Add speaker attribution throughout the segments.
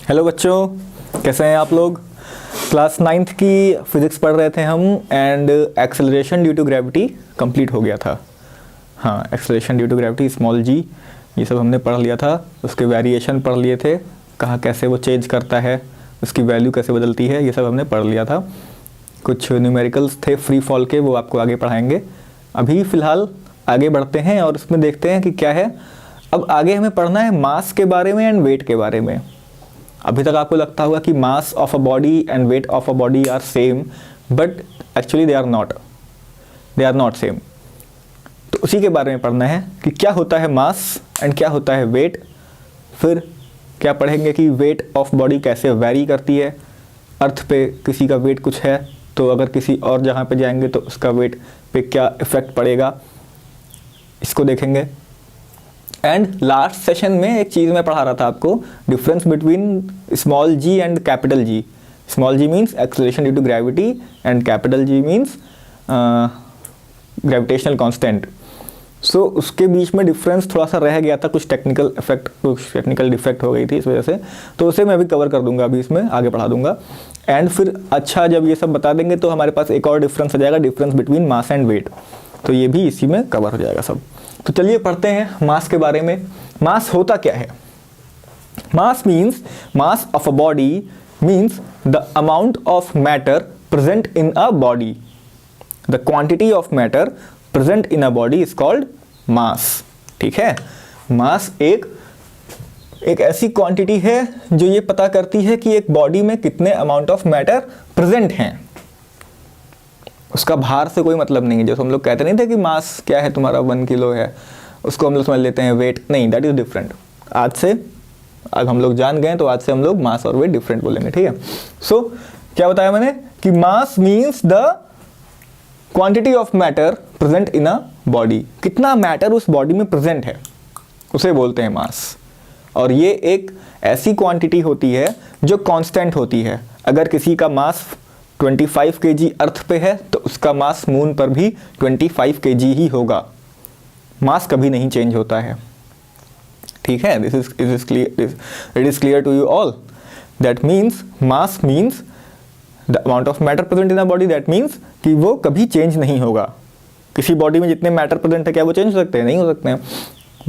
Speaker 1: Hello बच्चों, कैसे हैं आप लोग। क्लास 9th की फिज़िक्स पढ़ रहे थे हम and acceleration due to gravity complete हो गया था। हाँ, acceleration due to gravity small G ये सब हमने पढ़ लिया था। उसके वेरिएशन पढ़ लिए थे, कहाँ कैसे वो चेंज करता है, उसकी वैल्यू कैसे बदलती है, ये सब हमने पढ़ लिया था। कुछ न्यूमेरिकल्स थे फ्री फॉल के, वो आपको आगे पढ़ाएंगे। अभी फ़िलहाल आगे बढ़ते हैं और उसमें देखते हैं कि क्या है। अब आगे हमें पढ़ना है मास के बारे में एंड वेट के बारे में। अभी तक आपको लगता होगा कि mass of a body and weight of a body are same, but actually they are not same. तो उसी के बारे में पढ़ना है कि क्या होता है मास एंड क्या होता है वेट। फिर क्या पढ़ेंगे कि वेट ऑफ बॉडी कैसे वैरी करती है। अर्थ पे किसी का वेट कुछ है तो अगर किसी और जगह पे जाएंगे तो उसका वेट पे क्या इफ़ेक्ट पड़ेगा, इसको देखेंगे। एंड लास्ट सेशन में एक चीज़ मैं पढ़ा रहा था आपको, difference between small G and capital G. Small G means acceleration due to gravity and capital G means gravitational constant. So उसके बीच में डिफरेंस थोड़ा सा रह गया था, कुछ टेक्निकल डिफेक्ट हो गई थी इस वजह से। तो उसे मैं अभी कवर कर दूंगा, अभी इसमें आगे पढ़ा दूंगा। एंड फिर अच्छा जब ये सब बता देंगे तो हमारे पास एक और डिफरेंस आ जाएगा, difference between mass and weight. तो ये भी इसी में कवर हो जाएगा सब। तो चलिए पढ़ते हैं मास के बारे में। मास होता क्या है। Mass means mass of a body means the amount of matter present in a body. The quantity of matter present in a body is called मास। ठीक है, मास एक ऐसी क्वांटिटी है जो ये पता करती है कि एक बॉडी में कितने अमाउंट ऑफ मैटर प्रेजेंट हैं। उसका भार से कोई मतलब नहीं है। जैसे हम लोग कहते नहीं थे कि मास क्या है तुम्हारा 1 किलो है, उसको हम लोग समझ लेते हैं वेट। नहीं, दैट इज डिफरेंट। आज हम लोग जान गए तो आज से हम लोग मास और वेट डिफरेंट बोलेंगे। ठीक है। सो क्या बताया मैंने कि मास means the quantity of matter present in a body. कितना मैटर उस बॉडी में प्रेजेंट है उसे बोलते हैं मास। और ये एक ऐसी क्वांटिटी होती है जो कांस्टेंट होती है। अगर किसी का मास 25 kg अर्थ पे है तो उसका मास मून पर भी 25 kg ही होगा। मास कभी नहीं चेंज होता है। ठीक है, it is clear to you all. That means mass means the amount of matter present in a body. That means कि वो कभी चेंज नहीं होगा। किसी बॉडी में जितने मैटर प्रेजेंट है क्या वो चेंज हो सकते हैं? नहीं हो सकते हैं,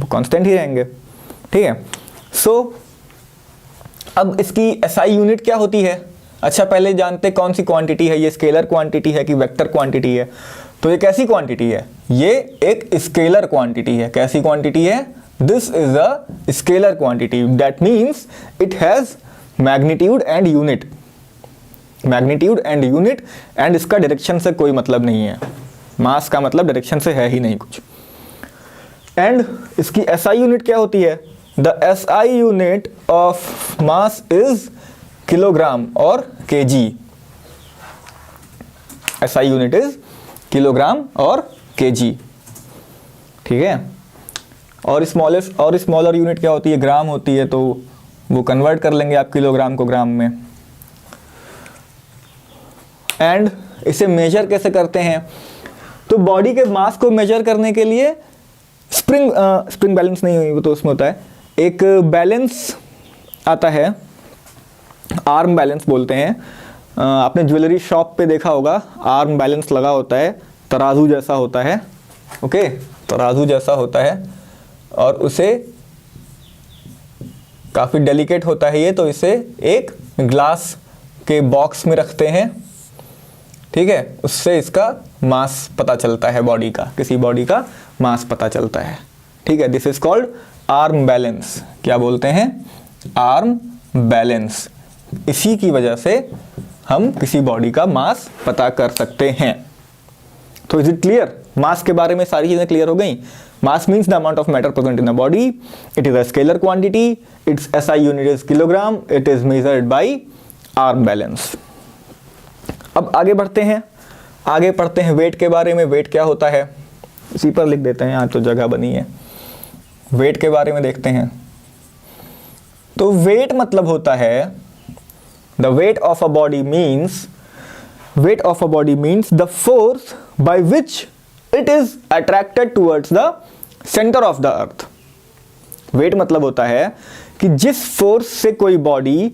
Speaker 1: वो कांस्टेंट ही रहेंगे। ठीक है। सो अब इसकी एसआई यूनिट क्या होती है। अच्छा, पहले जानते कौन सी क्वांटिटी है, ये स्केलर क्वांटिटी है कि वेक्टर क्वांटिटी है। तो ये कैसी क्वांटिटी है? ये एक स्केलर क्वांटिटी है। कैसी क्वांटिटी है? This is a scalar quantity. That means it has magnitude and unit. Magnitude and unit and इसका डायरेक्शन से कोई मतलब नहीं है। मास का मतलब डायरेक्शन से है ही नहीं कुछ। एंड इसकी एसआई यूनिट क्या होती है? The SI unit of mass is kilogram और KG. SI unit is kilogram और केजी। ठीक है। और स्मॉलर यूनिट क्या होती है? ग्राम होती है। तो वो कन्वर्ट कर लेंगे आप किलोग्राम को ग्राम में। एंड इसे मेजर कैसे करते हैं? तो बॉडी के मास को मेजर करने के लिए स्प्रिंग बैलेंस नहीं हुई, वो तो उसमें होता है एक बैलेंस आता है, आर्म बैलेंस बोलते हैं। आपने ज्वेलरी शॉप पे देखा होगा, आर्म बैलेंस लगा होता है, तराजू जैसा होता है। ओके, तराजू जैसा होता है और उसे काफ़ी डेलिकेट होता है ये, तो इसे एक ग्लास के बॉक्स में रखते हैं। ठीक है, उससे इसका मास पता चलता है, बॉडी का, किसी बॉडी का मास पता चलता है। ठीक है, this is called arm balance. क्या बोलते हैं? Arm balance. इसी की वजह से हम किसी बॉडी का मास पता कर सकते हैं। तो इज इट क्लियर? मास के बारे में सारी चीजें क्लियर हो गई। मास means the amount of matter present in a body. It is a scalar quantity. It's SI unit is kilogram. It is measured by arm balance. अब आगे बढ़ते हैं, आगे पढ़ते हैं वेट के बारे में। वेट क्या होता है इसी पर लिख देते हैं, यहाँ तो जगह बनी है। वेट के बारे में देखते हैं। तो वेट मतलब होता है the weight of a body means the force by which it is attracted towards the centre of the earth. Weight मतलब होता है कि जिस फोर्स से कोई बॉडी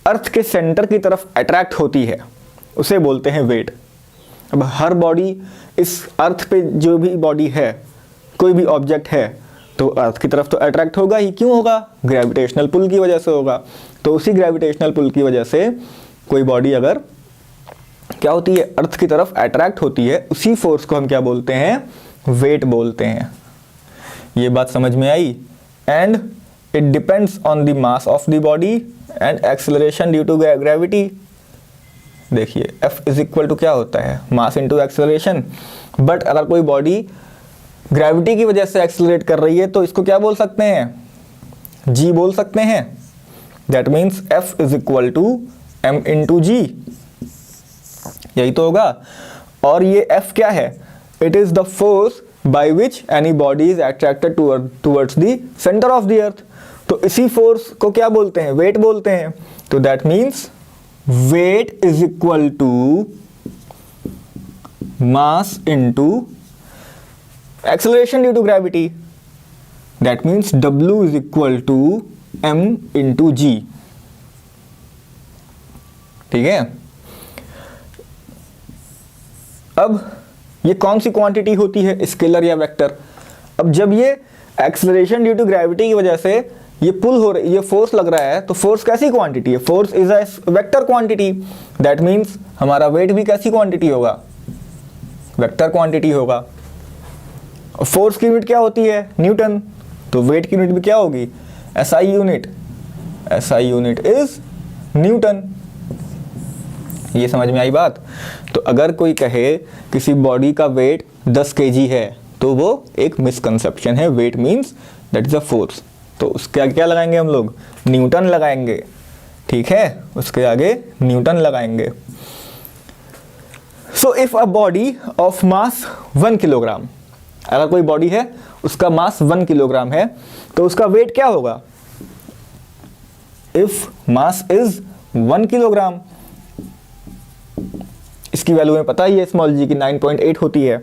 Speaker 1: अर्थ के सेंटर की तरफ अट्रैक्ट होती है उसे बोलते हैं वेट। अब हर बॉडी, इस अर्थ पे जो भी बॉडी है, कोई भी ऑब्जेक्ट है, तो अर्थ की तरफ तो अट्रैक्ट होगा ही। क्यों होगा? ग्रेविटेशनल पुल की वजह से होगा। तो उसी ग्रेविटेशनल पुल की वजह से कोई बॉडी अगर क्या होती है, अर्थ की तरफ अट्रैक्ट होती है, उसी फोर्स को हम क्या बोलते हैं? वेट बोलते हैं। ये बात समझ में आई? And it depends on the mass of the body and acceleration due to gravity. देखिए F इज इक्वल टू क्या होता है? मास इंटू एक्सेलरेशन। बट अगर कोई बॉडी ग्रेविटी की वजह से एक्सेलरेट कर रही है तो इसको क्या बोल सकते हैं? G बोल सकते हैं। That means F is equal to M into G। यही तो होगा। और ये F क्या है? It is the force by which any body is attracted towards the centre of the earth. तो इसी फोर्स को क्या बोलते हैं? वेट बोलते हैं। तो that means weight is equal to mass into acceleration due to gravity. That means W is equal to M into G। ठीक है। अब ये कौन सी क्वांटिटी होती है, स्केलर या वेक्टर? अब जब ये एक्सेलरेशन ड्यू टू ग्रेविटी की वजह से ये पुल हो रही, ये फोर्स लग रहा है, तो फोर्स कैसी क्वांटिटी है? Force is a vector quantity. That means हमारा वेट भी कैसी क्वांटिटी होगा? वेक्टर क्वांटिटी होगा। फोर्स की यूनिट क्या होती है? न्यूटन। तो वेट की यूनिट भी क्या होगी? SI unit. SI unit is Newton. ये समझ में आई बात? तो अगर कोई कहे किसी बॉडी का वेट 10 kg है तो वो एक मिसकंसेप्शन है। Weight means that is a force. तो उसके आगे क्या लगाएंगे हम लोग? न्यूटन लगाएंगे। ठीक है, उसके आगे न्यूटन लगाएंगे। So if a body of mass 1 kilogram, अगर कोई बॉडी है उसका मास 1 किलोग्राम है तो उसका वेट क्या होगा? इफ मास इज 1 किलोग्राम, इसकी वैल्यू में पता ही है स्मॉल जी की 9.8 होती है,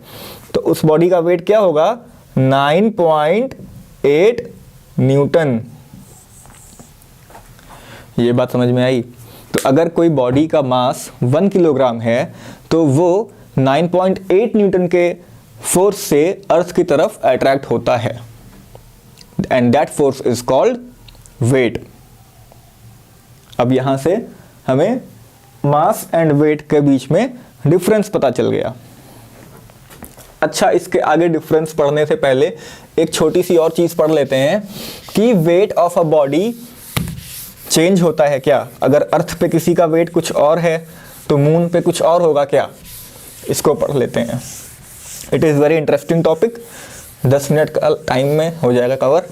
Speaker 1: तो उस बॉडी का वेट क्या होगा? 9.8 न्यूटन। ये बात समझ में आई? तो अगर कोई बॉडी का मास 1 किलोग्राम है तो वो 9.8 न्यूटन के फोर्स से अर्थ की तरफ अट्रैक्ट होता है and that force is called weight. अब यहां से हमें मास एंड वेट के बीच में डिफरेंस पता चल गया। अच्छा, इसके आगे डिफरेंस पढ़ने से पहले एक छोटी सी और चीज पढ़ लेते हैं कि wait of a body change होता है क्या? अगर अर्थ पे किसी का वेट कुछ और है तो मून पे कुछ और होगा क्या? इसको पढ़ लेते हैं। It is very interesting topic. 10 minute का टाइम में हो जाएगा कवर।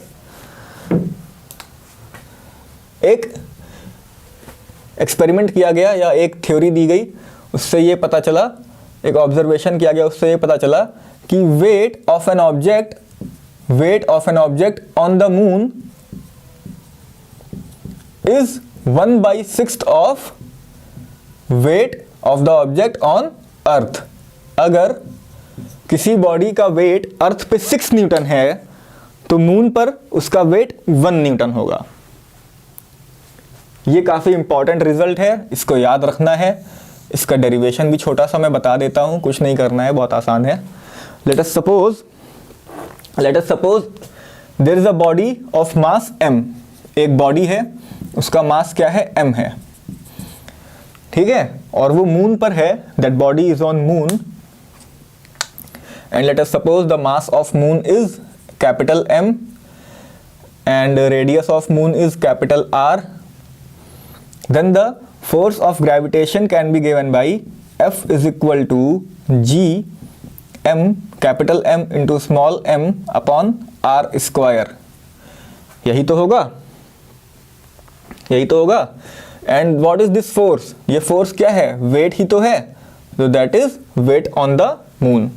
Speaker 1: एक एक्सपेरिमेंट किया गया या एक थ्योरी दी गई, उससे ये पता चला, एक ऑब्जर्वेशन किया गया, उससे ये पता चला कि wait of an object on the moon is 1/6 of weight of the object on अर्थ। अगर किसी बॉडी का वेट अर्थ पे 6 न्यूटन है तो मून पर उसका वेट 1 न्यूटन होगा। ये काफ़ी इंपॉर्टेंट रिजल्ट है, इसको याद रखना है। इसका डेरिवेशन भी छोटा सा मैं बता देता हूँ, कुछ नहीं करना है, बहुत आसान है। Let us suppose there is a body of mass m। एक बॉडी है, उसका मास क्या है? m है। ठीक है, और वो मून पर है। That body is on moon and let us suppose the mass of moon is capital M and radius of moon is capital R. Then the force of gravitation can be given by F is equal to G M capital M into small m upon R square. यही तो होगा। And what is this force? ये force क्या है? Wait ही तो है। So that is weight on the moon.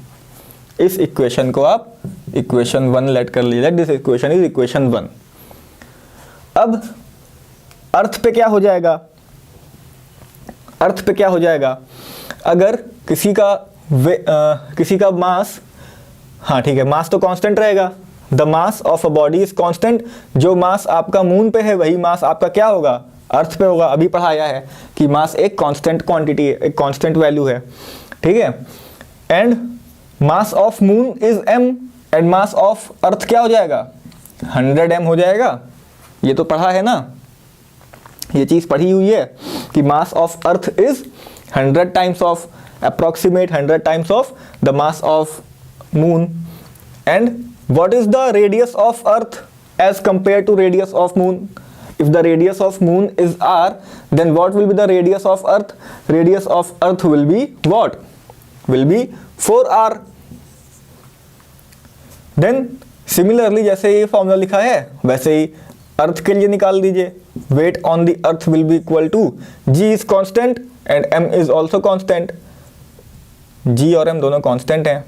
Speaker 1: इस equation को आप इक्वेशन 1 लेट कर लीजिए। This equation is equation 1। अब अर्थ पे क्या हो जाएगा? अगर किसी का मास, हाँ ठीक है, मास तो कांस्टेंट रहेगा। The mass of a body is constant. जो मास आपका मून पे है वही मास आपका क्या होगा? अर्थ पे होगा। अभी पढ़ाया है कि मास एक कांस्टेंट क्वांटिटी है, एक कांस्टेंट वैल्यू है, ठीक है। And mass of moon is m and mass of earth क्या हो जाएगा, 100 m हो जाएगा। ये तो पढ़ा है ना, ये चीज पढ़ी हुई है कि mass of earth is 100 times of, approximate 100 times of the mass of moon. And what is the radius of earth as compared to radius of moon? If the radius of moon is r, then what will be the radius of earth? Radius of earth will be what? Will be 4r. Then similarly जैसे ये formula लिखा है वैसे ही अर्थ के लिए निकाल दीजिए। weight on the earth will be equal to g is constant and m is also constant। g और m दोनों constant हैं।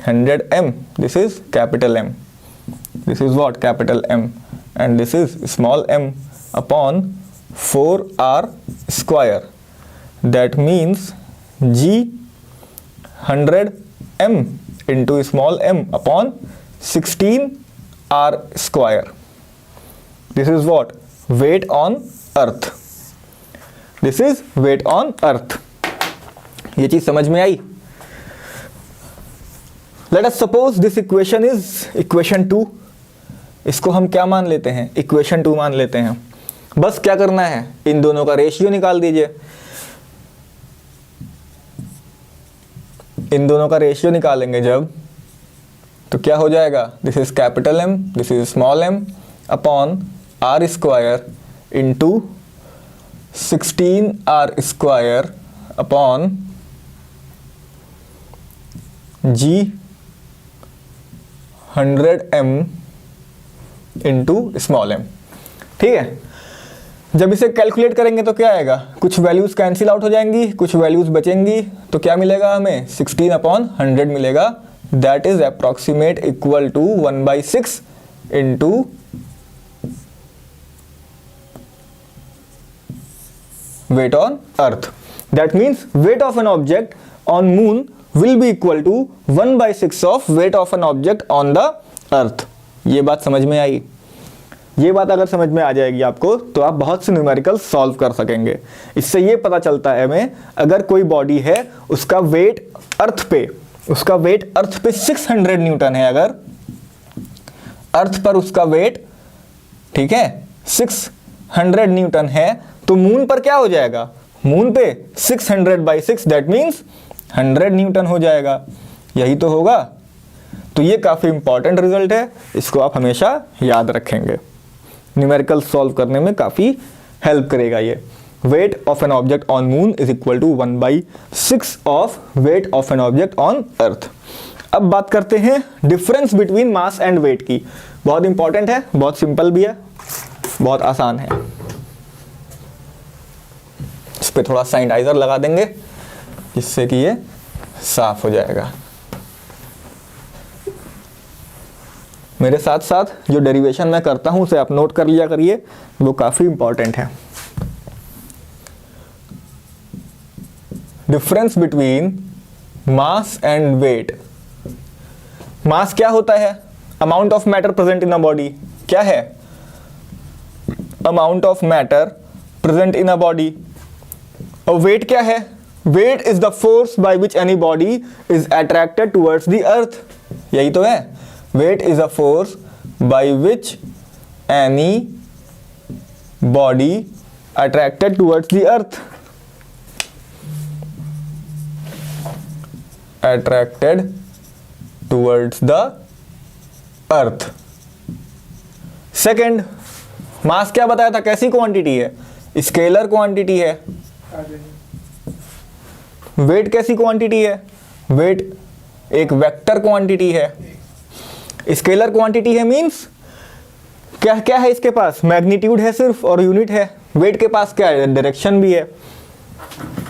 Speaker 1: 100 m, this is capital M, this is what, capital M, and this is small m upon 4r square। that means g 100 m into small m upon 16r square। this is what, weight on earth, this is weight on earth। ये चीज समझ में आई। Let us suppose this equation is equation 2। इसको हम क्या मान लेते हैं, इक्वेशन 2 मान लेते हैं। बस क्या करना है, इन दोनों का रेशियो निकाल दीजिए। इन दोनों का रेशियो निकालेंगे जब, तो क्या हो जाएगा, this is capital M, this is small m upon r square into 16r square upon g 100 m into small m, ठीक है। जब इसे कैलकुलेट करेंगे तो क्या आएगा, कुछ वैल्यूज कैंसिल आउट हो जाएंगी, कुछ वैल्यूज बचेंगी, तो क्या मिलेगा हमें, 16/100 मिलेगा। That is approximate equal to 1/6 into weight on earth। that means weight of an object on moon will be equal to 1/6 of weight of an object on the earth। ये बात समझ में आई। ये बात अगर समझ में आ जाएगी आपको तो आप बहुत से न्यूमेरिकल सॉल्व कर सकेंगे। इससे ये पता चलता है हमें, अगर कोई बॉडी है उसका वेट अर्थ पे 600 न्यूटन है, अगर अर्थ पर उसका वेट, ठीक है, 600 न्यूटन है, तो मून पर क्या हो जाएगा, मून पे 600/6 दैट मीन्स 100 न्यूटन हो जाएगा। यही तो होगा। तो ये काफ़ी इंपॉर्टेंट रिजल्ट है, इसको आप हमेशा याद रखेंगे, न्यूमेरिकल सॉल्व करने में काफ़ी हेल्प करेगा ये। Weight of an object on moon is equal to 1/6 of weight of an object on earth. अब बात करते हैं difference between mass and weight की। बहुत इंपॉर्टेंट है, बहुत सिंपल भी है, बहुत आसान है। इस पर थोड़ा सैनिटाइजर लगा देंगे जिससे कि ये साफ हो जाएगा। मेरे साथ साथ जो डेरिवेशन मैं करता हूं उसे आप नोट कर लिया करिए, वो काफी इंपॉर्टेंट है। Difference between mass and weight. Mass क्या होता है, amount of matter present in a body. क्या है, amount of matter present in a body. और वेट क्या है, weight is the force by which any body is attracted towards the earth. यही तो है, weight is a force by which any body attracted towards the earth, attracted towards the earth. Second, mass क्या बताया था, कैसी quantity है, scalar quantity है। Wait कैसी क्वांटिटी है, वेट एक वेक्टर क्वांटिटी है। स्केलर क्वांटिटी है मींस क्या क्या है इसके पास, मैग्नीट्यूड है सिर्फ और यूनिट है। वेट के पास क्या है, डायरेक्शन भी है।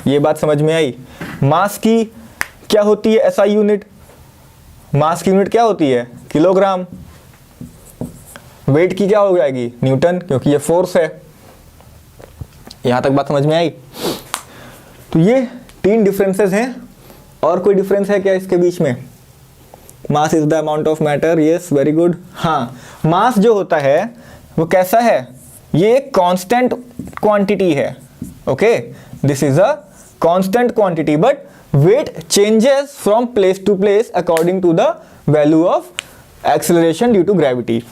Speaker 1: ये बात समझ में आई। मास की क्या होती है, एसआई यूनिट। मास की यूनिट क्या होती है, किलोग्राम। वेट की क्या हो जाएगी, न्यूटन, क्योंकि ये फोर्स है। यहां तक बात समझ में आई। तो ये 3 डिफरेंसेस हैं। और कोई डिफरेंस है क्या इसके बीच में, mass is the amount of matter, yes very good. हाँ, मास जो होता है वो कैसा है, ये एक कांस्टेंट क्वांटिटी है, okay, this is a constant quantity but weight changes from place to place according to the value of acceleration due to gravity,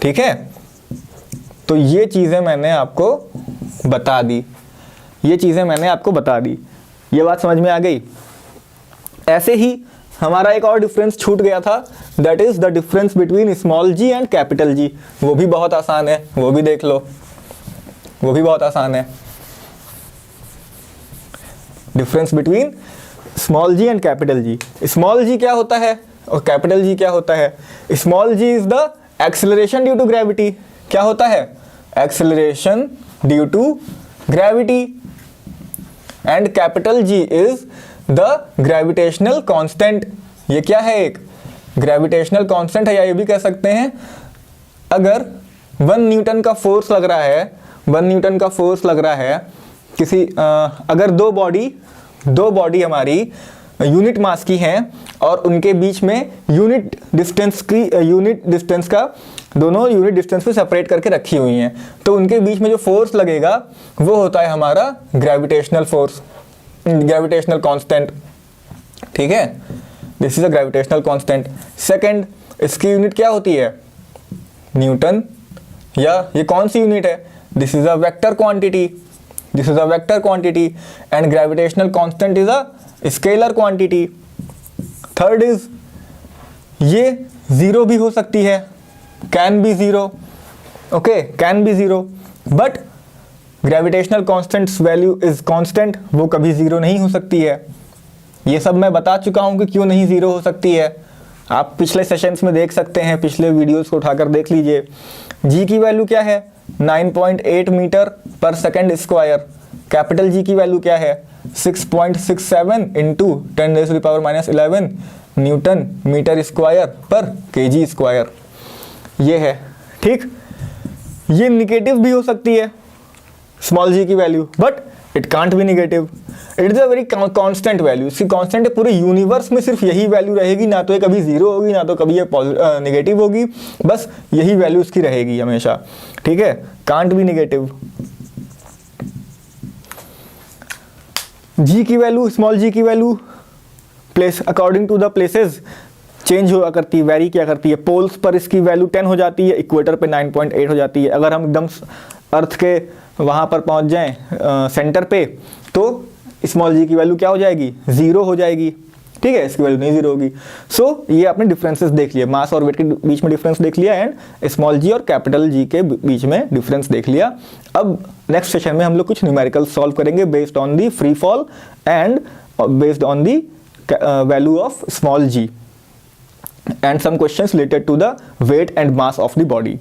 Speaker 1: ठीक है। तो ये चीजें मैंने आपको बता दी, ये चीजें मैंने आपको बता दी, ये बात समझ में आ गई। ऐसे ही हमारा एक और डिफरेंस छूट गया था, that is the difference between small G and capital G. वो भी बहुत आसान है, वो भी देख लो, वो भी बहुत आसान है। Difference between small G and capital G. Small G क्या होता है और कैपिटल जी क्या होता है? Small G is the acceleration due to gravity. क्या होता है? Acceleration due to gravity. And capital G is the gravitational constant. ये क्या है? एक ग्रेविटेशनल कांस्टेंट है, या ये भी कह सकते हैं अगर 1 न्यूटन का फोर्स लग रहा है, 1 न्यूटन का फोर्स लग रहा है किसी अगर दो बॉडी हमारी यूनिट मास की हैं और उनके बीच में यूनिट डिस्टेंस का दोनों यूनिट डिस्टेंस पे सेपरेट करके रखी हुई हैं, तो उनके बीच में जो फोर्स लगेगा वो होता है हमारा ग्रेविटेशनल फोर्स, ग्रेविटेशनल कांस्टेंट, ठीक है। This is a gravitational constant. Second, इसकी यूनिट क्या होती है? न्यूटन। या ये कौन सी यूनिट है? This is a vector quantity, this is a vector quantity and gravitational constant is a scalar quantity. Third is ये जीरो भी हो सकती है, can be zero, okay, can be zero, but gravitational constants value is constant, वो कभी zero नहीं हो सकती है। ये सब मैं बता चुका हूं कि क्यों नहीं जीरो हो सकती है। आप पिछले सेशंस में देख सकते हैं, पिछले वीडियोस को उठाकर देख लीजिए। जी की वैल्यू क्या है? 9.8 मीटर पर सेकेंड स्क्वायर। कैपिटल जी की वैल्यू क्या है? 6.67 इंटू 10⁻⁻11 न्यूटन मीटर स्क्वायर पर केजी स्क्वायर। ये है, ठीक। ये निगेटिव भी हो सकती है स्मॉल जी की value, but it can't be negative, it is a very constant value. इसकी कांस्टेंट है, पूरे यूनिवर्स में सिर्फ यही वैल्यू रहेगी, ना तो ये कभी जीरो होगी, ना तो कभी ये नेगेटिव होगी, बस यही वैल्यू इसकी रहेगी हमेशा, ठीक है। Can't be negative. जी की वैल्यू, स्मॉल जी की value place according to the places change हुआ करती है, वेरी क्या करती है। पोल्स पर इसकी वैल्यू 10 हो जाती है, इक्वेटर पे 9.8 हो जाती है। अगर हम एकदम अर्थ के वहाँ पर पहुँच जाएं सेंटर पे, तो स्मॉल जी की वैल्यू क्या हो जाएगी? जीरो हो जाएगी, ठीक है, इसकी वैल्यू नहीं जीरो होगी। सो ये आपने डिफरेंसेस देख लिए, मास और वेट के बीच में डिफरेंस देख लिया एंड स्मॉल जी और कैपिटल जी के बीच में डिफरेंस देख लिया। अब नेक्स्ट सेशन में हम लोग कुछ न्यूमेरिकल सॉल्व करेंगे based on the free fall and based on the value of small G and some questions related to the weight and mass of the body,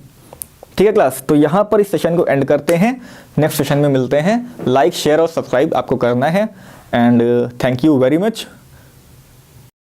Speaker 1: ठीक है क्लास। तो यहाँ पर इस सेशन को एंड करते हैं, नेक्स्ट सेशन में मिलते हैं। लाइक, शेयर और सब्सक्राइब आपको करना है and thank you very much.